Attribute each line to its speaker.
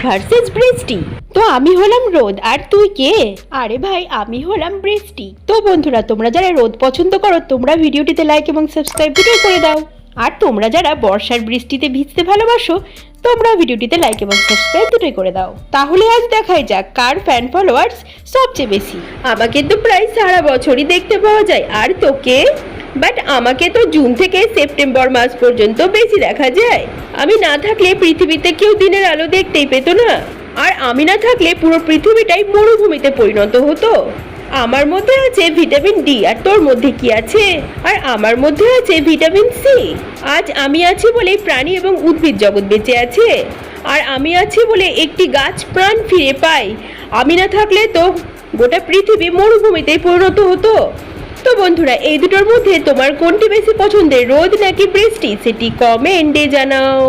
Speaker 1: Versus বৃষ্টি। তো আমি হলাম রোদ আর তুই কে? আরে ভাই আমি হলাম বৃষ্টি। তো বন্ধুরা তোমরা যারা রোদ পছন্দ করো তোমরা ভিডিওটিতে লাইক এবং সাবস্ক্রাইব করে দাও। আর তোমরা যারা বর্ষার বৃষ্টিতে ভিজতে ভালোবাসো তোমরা ভিডিওটিতে লাইক এবং সাবস্ক্রাইব করে দাও। তাহলে আজ দেখাই যাক কার ফ্যান ফলোয়ার্স সবচেয়ে বেশি। আমাকে তো প্রায় সারা বছরই দেখতে পাওয়া যায়, আর তোকে? বাট আমাকে তো জুন থেকে সেপ্টেম্বর মাস পর্যন্ত বেশি দেখা যায়। আমি না থাকলে পৃথিবীতে কেউ দিনের আলো দেখতেই পেত না, আর আমি না থাকলে পুরো পৃথিবীটাই মরুভূমিতে পরিণত হতো। আমার মধ্যে আছে ভিটামিন ডি, আর তোর মধ্যে কি আছে? আর আমার মধ্যে আছে ভিটামিন সি। আজ আমি আছি বলে প্রাণী এবং উদ্ভিদ জগৎ বেঁচে আছে, আর আমি আছি বলে একটি গাছ প্রাণ ফিরে পায়। আমি না থাকলে তো গোটা পৃথিবী মরুভূমিতেই পরিণত হতো। তো বন্ধুরা এই দুটোর মধ্যে তোমার কোনটি বেশি পছন্দের, রোদ নাকি বৃষ্টি? সেটি কমেন্টে জানাও।